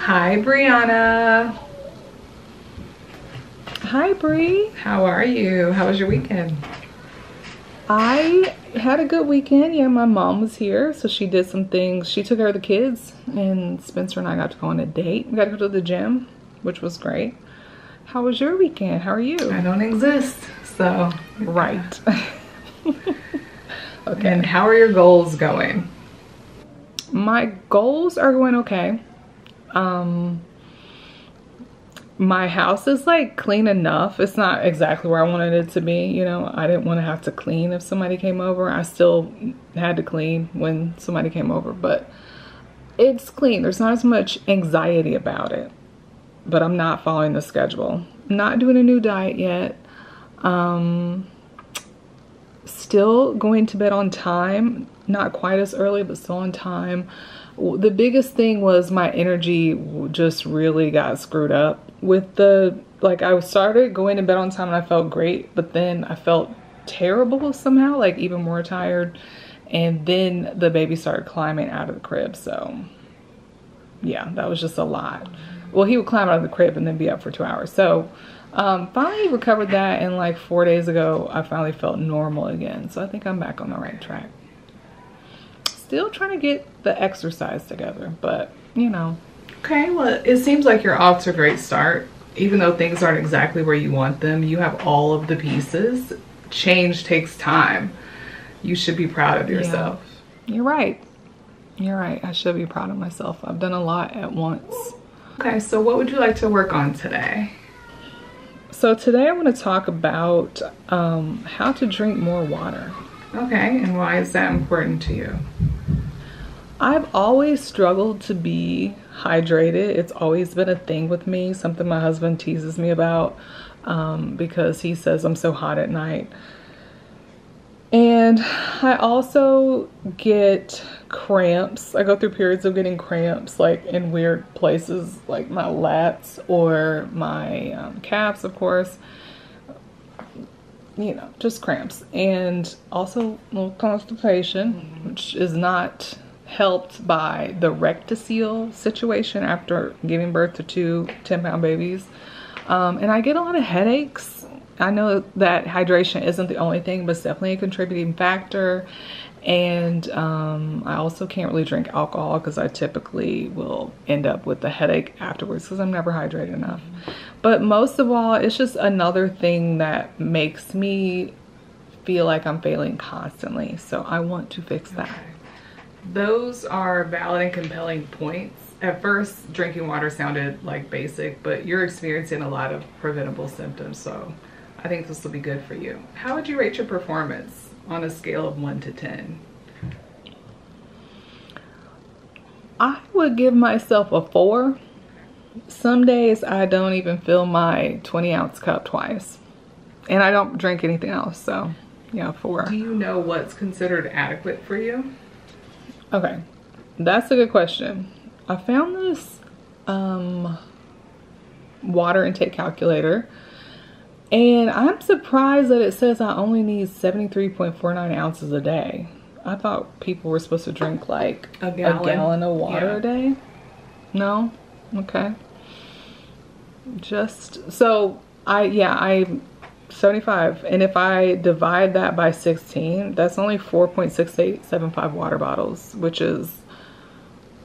Hi, Brianna. Hi, Bree. How are you? How was your weekend? I had a good weekend. Yeah, my mom was here, so she did some things. She took care of the kids, and Spencer and I got to go on a date. We got to go to the gym, which was great. How was your weekend? How are you? I don't exist, so. Right. Okay. And how are your goals going? My goals are going okay. My house is like clean enough. It's not exactly where I wanted it to be. You know, I didn't want to have to clean if somebody came over. I still had to clean when somebody came over, but it's clean. There's not as much anxiety about it, but I'm not following the schedule. Not doing a new diet yet. Still going to bed on time. Not quite as early, but still on time. The biggest thing was my energy just really got screwed up with the, like, I started going to bed on time and I felt great, but then I felt terrible somehow, like even more tired. And then the baby started climbing out of the crib. So yeah, that was just a lot. Well, he would climb out of the crib and then be up for 2 hours. So finally recovered that, and like 4 days ago, I finally felt normal again. So I think I'm back on the right track. Still trying to get the exercise together, but you know. Okay, well, it seems like you're off to a great start. Even though things aren't exactly where you want them, you have all of the pieces. Change takes time. You should be proud of yourself. Yeah. You're right. You're right. I should be proud of myself. I've done a lot at once. Okay, so what would you like to work on today? So today I want to talk about how to drink more water. Okay, and why is that important to you? I've always struggled to be hydrated. It's always been a thing with me, something my husband teases me about because he says I'm so hot at night. And I also get cramps. I go through periods of getting cramps, like in weird places, like my lats or my calves, of course. You know, just cramps. And also a little constipation, which is not helped by the rectocele situation after giving birth to 2 10-pound babies. And I get a lot of headaches. I know that hydration isn't the only thing, but it's definitely a contributing factor. And I also can't really drink alcohol because I typically will end up with a headache afterwards because I'm never hydrated enough. But most of all, it's just another thing that makes me feel like I'm failing constantly. So I want to fix that. Okay. Those are valid and compelling points. At first, drinking water sounded like basic, but you're experiencing a lot of preventable symptoms, so I think this will be good for you. How would you rate your performance on a scale of 1 to 10? I would give myself a 4. Some days I don't even fill my 20-ounce cup twice. And I don't drink anything else, so yeah, 4. Do you know what's considered adequate for you? Okay, that's a good question. I found this water intake calculator, and I'm surprised that it says I only need 73.49 ounces a day. I thought people were supposed to drink like a gallon of water a day. No? Okay. Just, so I'm 75, and if I divide that by 16, that's only 4.6875 water bottles, which is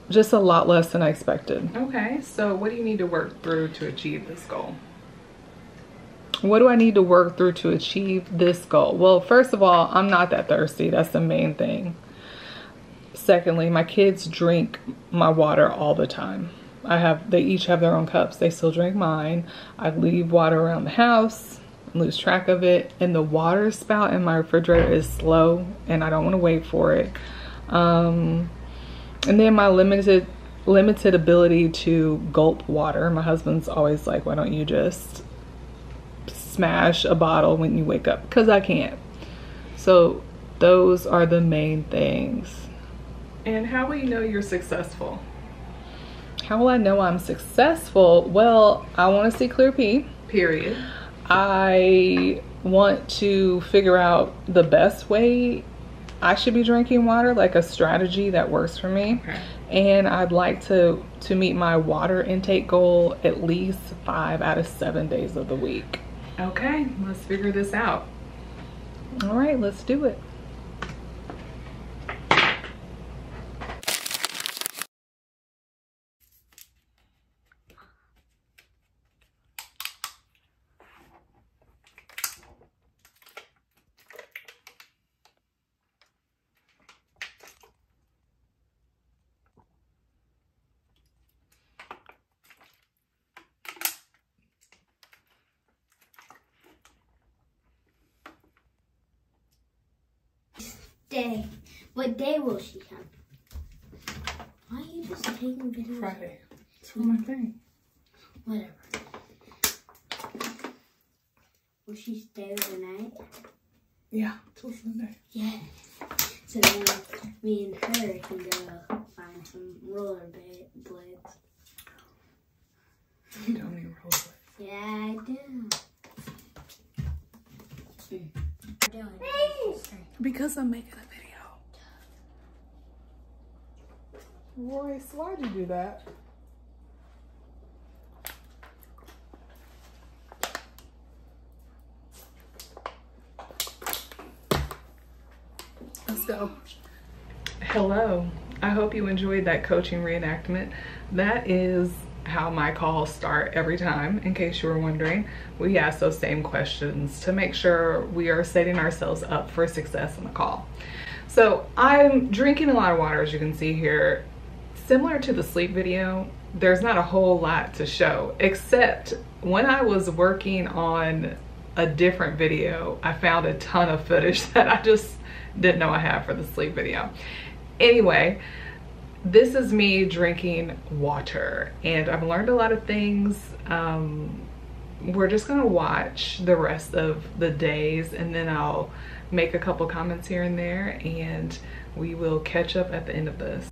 just a lot less than I expected. Okay, so what do you need to work through to achieve this goal? What do I need to work through to achieve this goal? Well, first of all, I'm not that thirsty. That's the main thing. Secondly, my kids drink my water all the time. They each have their own cups. They still drink mine. I leave water around the house, lose track of it, and the water spout in my refrigerator is slow and I don't want to wait for it. And then my limited ability to gulp water. My husband's always like, why don't you just smash a bottle when you wake up? Because I can't. So those are the main things. And how will you know you're successful? How will I know I'm successful? Well, I want to see clear pee. Period. I want to figure out the best way I should be drinking water, like a strategy that works for me. Okay. And I'd like to meet my water intake goal at least 5 out of 7 days of the week. Okay, let's figure this out. All right, let's do it. Day. What day will she come? Why are you just taking videos? Friday. It's on my thing. Whatever. Will she stay overnight? Yeah, till Sunday. Yeah. So then me and her can go find some roller blades. You don't need roller blades. Yeah, I do. Because I'm making a video. Royce, why'd you do that? Let's go. Hello. I hope you enjoyed that coaching reenactment. That is how my calls start every time, in case you were wondering. We ask those same questions to make sure we are setting ourselves up for success in the call. So I'm drinking a lot of water, as you can see here. Similar to the sleep video, there's not a whole lot to show, except when I was working on a different video, I found a ton of footage that I just didn't know I had for the sleep video. Anyway, this is me drinking water, and I've learned a lot of things. We're just gonna watch the rest of the days, and then I'll make a couple comments here and there, and we will catch up at the end of this.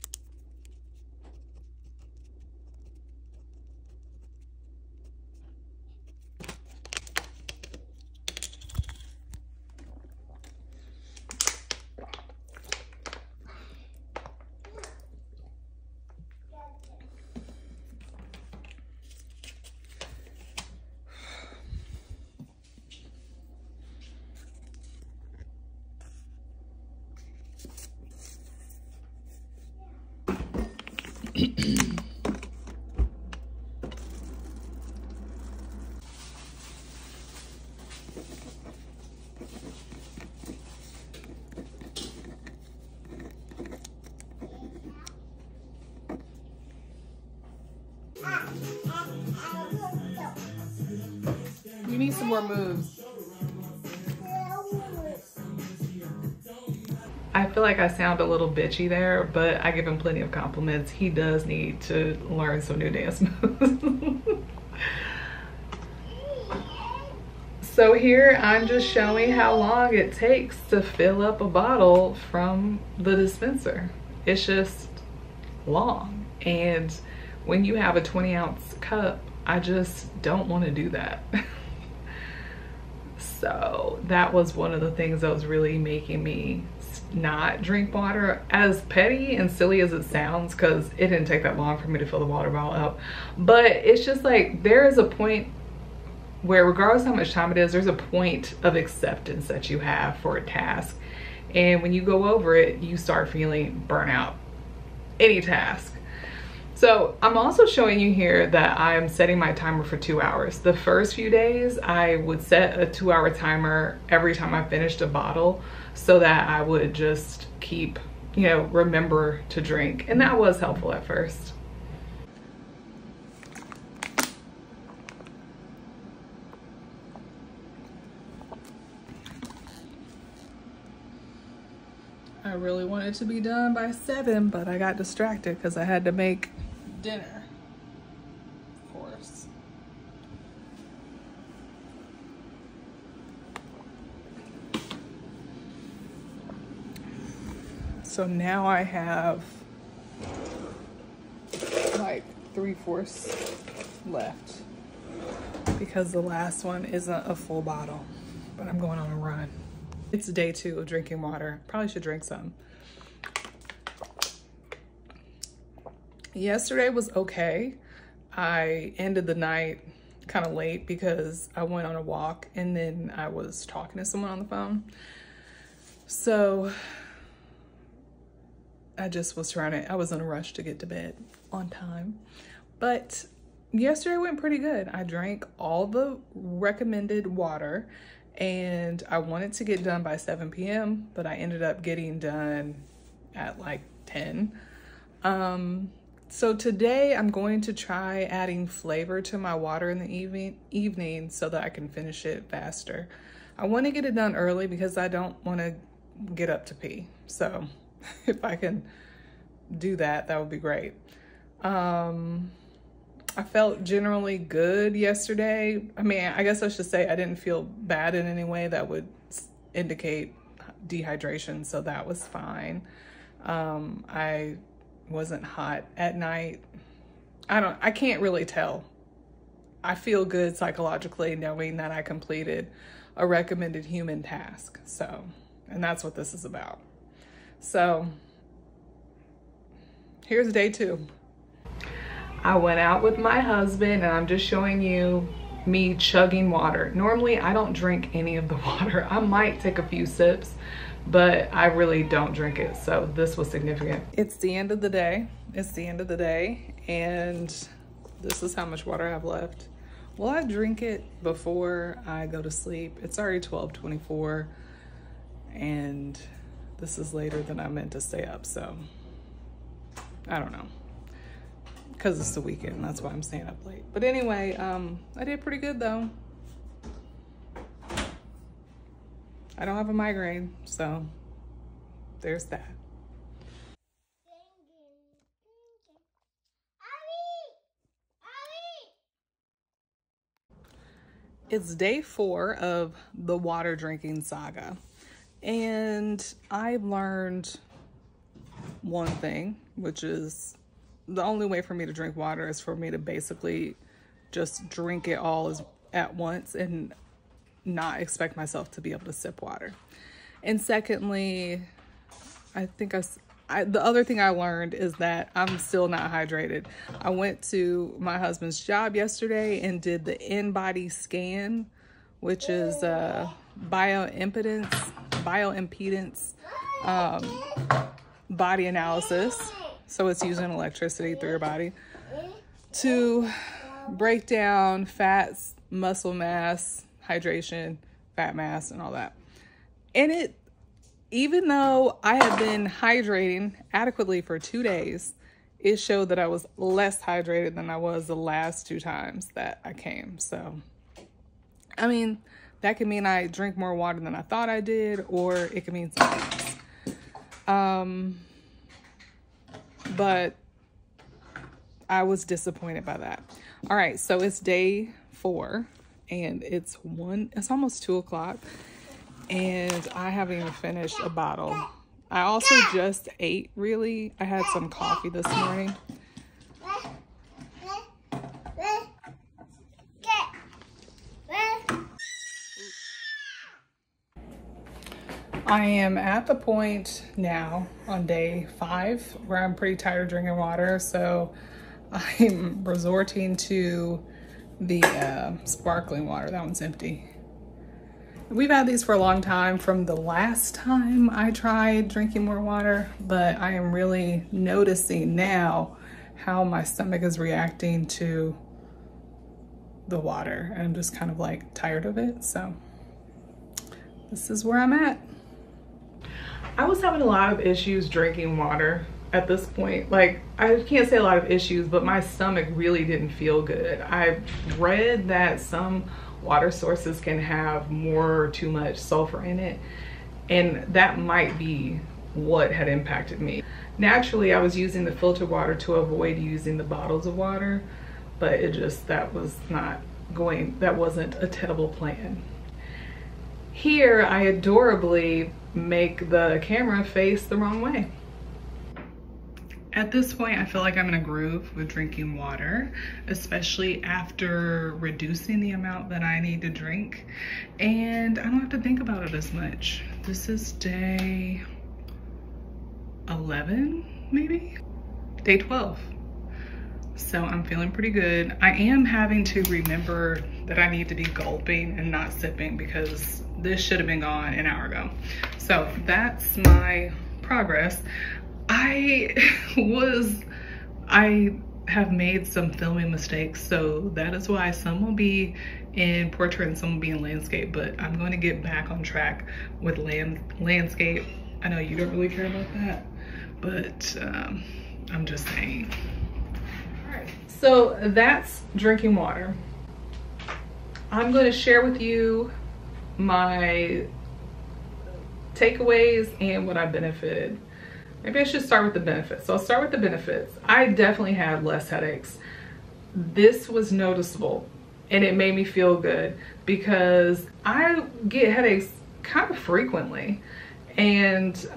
You need some more moves. I feel like I sound a little bitchy there, but I give him plenty of compliments. He does need to learn some new dance moves. So here I'm just showing how long it takes to fill up a bottle from the dispenser. It's just long. And when you have a 20-ounce cup, I just don't want to do that. So that was one of the things that was really making me not drink water, as petty and silly as it sounds, because it didn't take that long for me to fill the water bottle up. But it's just like, there is a point where, regardless how much time it is, there's a point of acceptance that you have for a task. And when you go over it, you start feeling burnout. Any task. So I'm also showing you here that I'm setting my timer for 2 hours. The first few days, I would set a 2-hour timer every time I finished a bottle, so that I would just keep, you know, remember to drink. And that was helpful at first. I really wanted to be done by 7, but I got distracted because I had to make dinner, of course. So now I have like 3/4 left because the last one isn't a full bottle, but I'm going on a run. It's day 2 of drinking water. Probably should drink some. Yesterday was okay. I ended the night kind of late because I went on a walk and then I was talking to someone on the phone. So I just was I was in a rush to get to bed on time. But yesterday went pretty good. I drank all the recommended water and I wanted to get done by 7 p.m., but I ended up getting done at like 10. So today I'm going to try adding flavor to my water in the evening so that I can finish it faster. I want to get it done early because I don't want to get up to pee. So if I can do that, that would be great. I felt generally good yesterday. I mean, I guess I should say I didn't feel bad in any way that would indicate dehydration, so that was fine. I wasn't hot at night. I can't really tell. I feel good psychologically knowing that I completed a recommended human task. So, and that's what this is about. So, here's day 2. I went out with my husband and I'm just showing you me chugging water. Normally, I don't drink any of the water. I might take a few sips, but I really don't drink it. So this was significant. It's the end of the day. It's the end of the day. And this is how much water I have left. Will I drink it before I go to sleep? It's already 12:24 and this is later than I meant to stay up. So I don't know. Because it's the weekend, that's why I'm staying up late. But anyway, I did pretty good though. I don't have a migraine, so there's that. It's day 4 of the water drinking saga. And I've learned one thing, which is the only way for me to drink water is for me to basically just drink it all at once and not expect myself to be able to sip water. And secondly, I think the other thing I learned is that I'm still not hydrated. I went to my husband's job yesterday and did the in-body scan, which is bioimpedance body analysis. So it's using electricity through your body to break down fats, muscle mass, hydration, fat mass, and all that. And even though I had been hydrating adequately for 2 days, it showed that I was less hydrated than I was the last 2 times that I came. So, I mean, that could mean I drink more water than I thought I did, or it could mean something else. But I was disappointed by that. All right, so it's day 4 and it's almost 2 o'clock and I haven't even finished a bottle. I also just ate, really. I had some coffee this morning. I am at the point now on day 5 where I'm pretty tired of drinking water, so I'm resorting to the sparkling water. That one's empty. We've had these for a long time from the last time I tried drinking more water, but I am really noticing now how my stomach is reacting to the water. And I'm just kind of like tired of it, so this is where I'm at. I was having a lot of issues drinking water at this point. Like, I can't say a lot of issues, but my stomach really didn't feel good. I read that some water sources can have more or too much sulfur in it, and that might be what had impacted me. Naturally, I was using the filtered water to avoid using the bottles of water, but that wasn't a tenable plan. Here, I adorably make the camera face the wrong way. At this point, I feel like I'm in a groove with drinking water, especially after reducing the amount that I need to drink. And I don't have to think about it as much. This is day 11, maybe? Day 12. So I'm feeling pretty good. I am having to remember that I need to be gulping and not sipping because this should have been gone an hour ago. So that's my progress. I have made some filming mistakes, so that is why some will be in portrait and some will be in landscape, but I'm going to get back on track with landscape. I know you don't really care about that, but I'm just saying. All right, so that's drinking water. I'm going to share with you my takeaways and what I benefited. Maybe I should start with the benefits. So I'll start with the benefits. I definitely had less headaches. This was noticeable and it made me feel good because I get headaches kind of frequently, and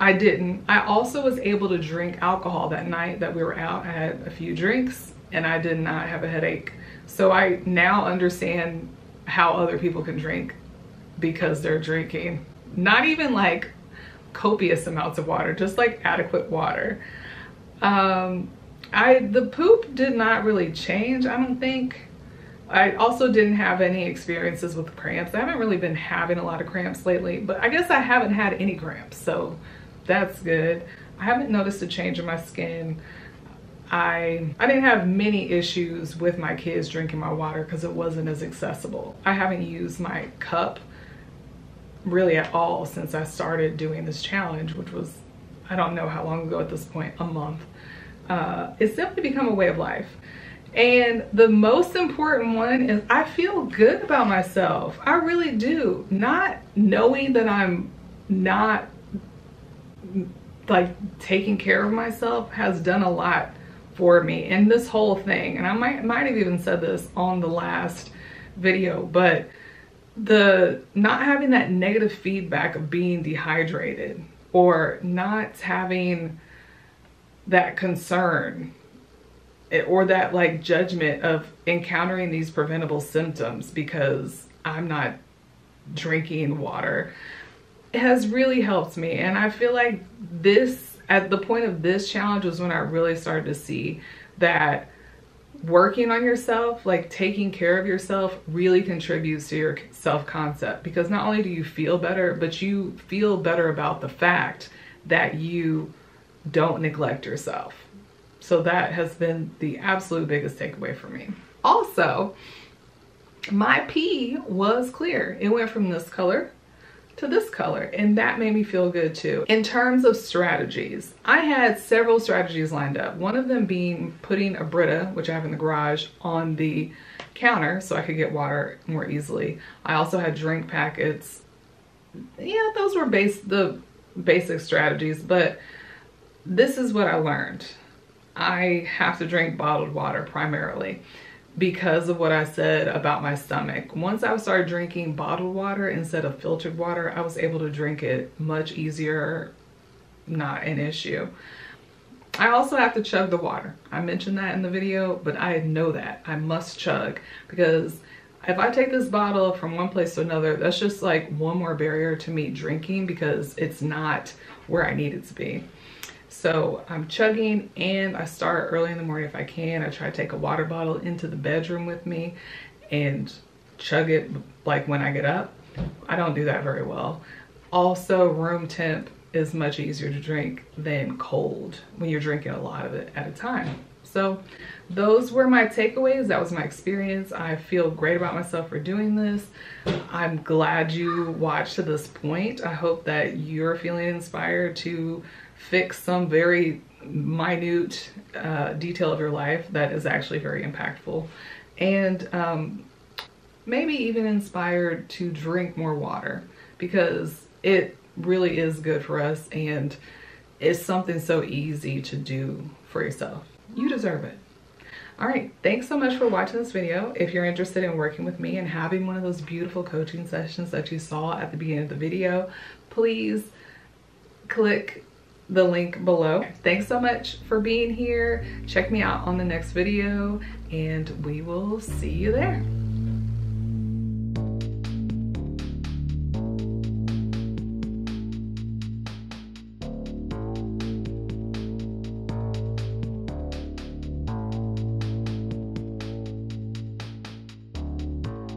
I didn't. I also was able to drink alcohol that night that we were out. I had a few drinks and I did not have a headache. So I now understand how other people can drink because they're drinking not even like copious amounts of water, just like adequate water. The poop did not really change, I don't think. I also didn't have any experiences with cramps. I haven't really been having a lot of cramps lately, but I guess I haven't had any cramps, so that's good. I haven't noticed a change in my skin. I didn't have many issues with my kids drinking my water because it wasn't as accessible. I haven't used my cup really at all since I started doing this challenge, which was, I don't know how long ago at this point, a month. It's definitely become a way of life. And the most important one is I feel good about myself. I really do. Not knowing that I'm not like taking care of myself has done a lot for me in this whole thing. And I might have even said this on the last video, but the not having that negative feedback of being dehydrated or not having that concern or that like judgment of encountering these preventable symptoms because I'm not drinking water, it has really helped me. And I feel like this, at the point of this challenge, was when I really started to see that working on yourself, like taking care of yourself, really contributes to your self-concept, because not only do you feel better, but you feel better about the fact that you don't neglect yourself. So that has been the absolute biggest takeaway for me. Also, my pee was clear. It went from this color to this color, and that made me feel good too. In terms of strategies, I had several strategies lined up. One of them being putting a Brita, which I have in the garage, on the counter so I could get water more easily. I also had drink packets. Yeah, those were the basic strategies, but this is what I learned. I have to drink bottled water primarily because of what I said about my stomach. Once I started drinking bottled water instead of filtered water, I was able to drink it much easier, not an issue. I also have to chug the water. I mentioned that in the video, but I know that I must chug, because if I take this bottle from one place to another, that's just like one more barrier to me drinking because it's not where I need it to be. So I'm chugging, and I start early in the morning if I can. I try to take a water bottle into the bedroom with me and chug it like when I get up. I don't do that very well. Also, room temp is much easier to drink than cold when you're drinking a lot of it at a time. So those were my takeaways. That was my experience. I feel great about myself for doing this. I'm glad you watched to this point. I hope that you're feeling inspired to fix some very minute detail of your life that is actually very impactful, and maybe even inspired to drink more water, because it really is good for us and it's something so easy to do for yourself. You deserve it. All right, thanks so much for watching this video. If you're interested in working with me and having one of those beautiful coaching sessions that you saw at the beginning of the video, please click the link below. Thanks so much for being here. Check me out on the next video, and we will see you there.